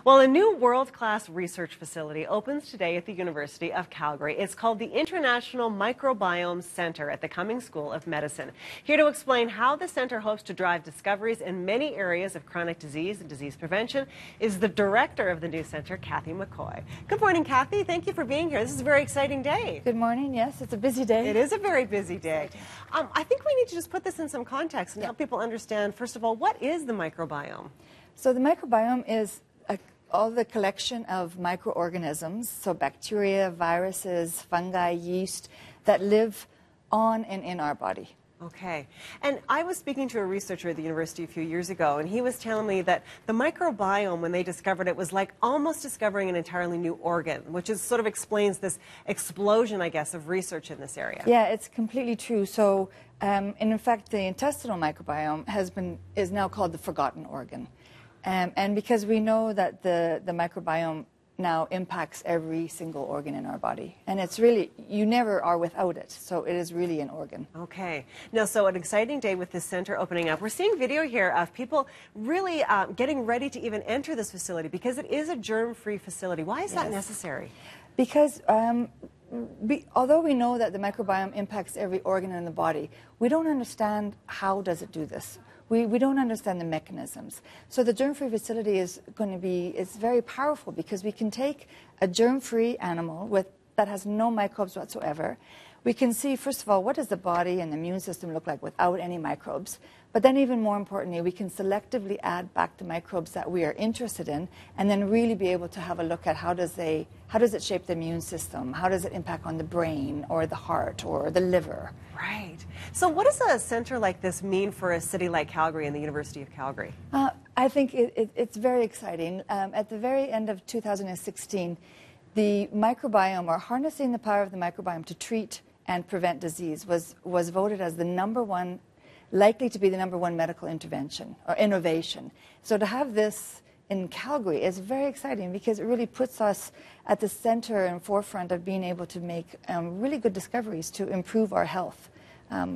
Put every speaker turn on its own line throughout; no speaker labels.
Well, a new world-class research facility opens today at the University of Calgary. It's called the International Microbiome Center at the Cumming School of Medicine. Here to explain how the center hopes to drive discoveries in many areas of chronic disease and disease prevention is the director of the new center, Kathy McCoy. Good morning, Kathy. Thank you for being here. This is a very exciting day.
Good morning. Yes, it's a busy day.
It is a very busy day. I think we need to just put this in some context and help people understand, first of all, what is the microbiome?
So the microbiome is all the collection of microorganisms, so bacteria, viruses, fungi, yeast, that live on and in our body.
Okay. And I was speaking to a researcher at the university a few years ago, and he was telling me that the microbiome, when they discovered it, was like almost discovering an entirely new organ, which is sort of explains this explosion, I guess, of research in this area.
Yeah, it's completely true. So, and in fact, the intestinal microbiome is now called the forgotten organ. And because we know that the microbiome now impacts every single organ in our body. And it's really, you never are without it. So it is really an organ.
Okay. Now, so an exciting day with this center opening up. We're seeing video here of people really getting ready to even enter this facility because it is a germ-free facility. Why is that necessary?
Because although we know that the microbiome impacts every organ in the body, we don't understand how does it do this. We don't understand the mechanisms. So the germ-free facility is very powerful because we can take a germ-free animal that has no microbes whatsoever. We can see, first of all, what does the body and the immune system look like without any microbes. But then even more importantly, we can selectively add back the microbes that we are interested in and then really be able to have a look at how does it shape the immune system, how does it impact on the brain or the heart or the liver.
Right. So what does a center like this mean for a city like Calgary and the University of Calgary?
I think it's very exciting. At the very end of 2016, the microbiome, or harnessing the power of the microbiome to treat and prevent disease, was voted as likely to be the number one medical intervention or innovation. So to have this in Calgary is very exciting because it really puts us at the center and forefront of being able to make really good discoveries to improve our health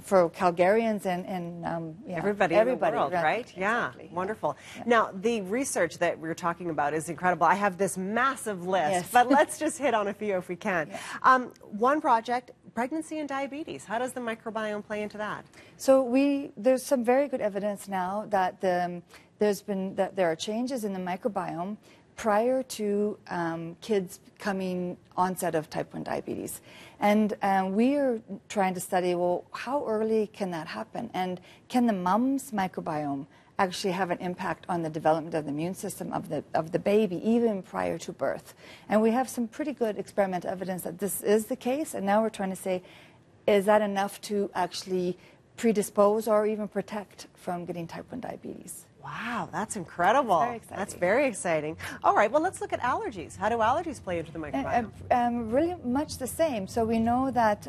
for Calgarians and
everybody in the world, right?
Exactly.
Yeah, wonderful. Yeah. Now, the research that we're talking about is incredible. I have this massive list, but let's just hit on a few if we can. Yeah. One project, pregnancy and diabetes. How does the microbiome play into that? So
there's some very good evidence now that there are changes in the microbiome prior to kids coming onset of type 1 diabetes. And we are trying to study, well, how early can that happen? And can the mom's microbiome actually have an impact on the development of the immune system of the baby, even prior to birth? And we have some pretty good experimental evidence that this is the case. And now we're trying to say, is that enough to actually predispose or even protect from getting type 1 diabetes?
Wow, that's incredible.
Very exciting.
That's very exciting. All right, well, let's look at allergies. How do allergies play into the microbiome?
Really much the same. So we know that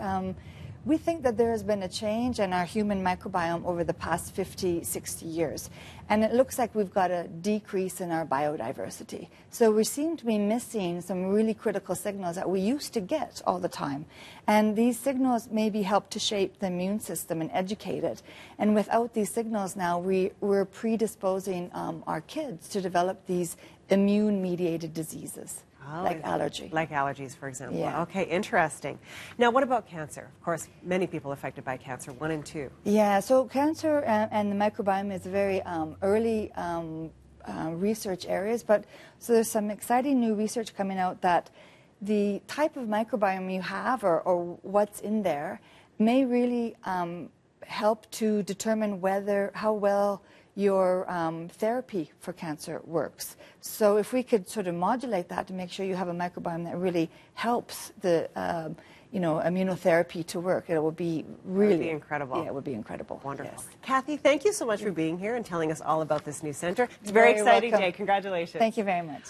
we think that there has been a change in our human microbiome over the past 50, 60 years. And it looks like we've got a decrease in our biodiversity. So we seem to be missing some really critical signals that we used to get all the time. And these signals maybe help to shape the immune system and educate it. And without these signals now, we're predisposing our kids to develop these immune-mediated diseases.
Oh,
like allergy.
Like allergies, for example.
Yeah.
Okay, interesting. Now, what about cancer? Of course, many people affected by cancer, 1 in 2.
Yeah, so cancer and the microbiome is very early research areas, but so there's some exciting new research coming out that the type of microbiome you have or what's in there may really help to determine how well your therapy for cancer works. So if we could sort of modulate that to make sure you have a microbiome that really helps the immunotherapy to work, it would be really...
It would be incredible.
Yeah, it would be incredible.
Wonderful.
Yes.
Kathy, thank you so much for being here and telling us all about this new center. It's a very exciting day. Congratulations.
Thank you very much.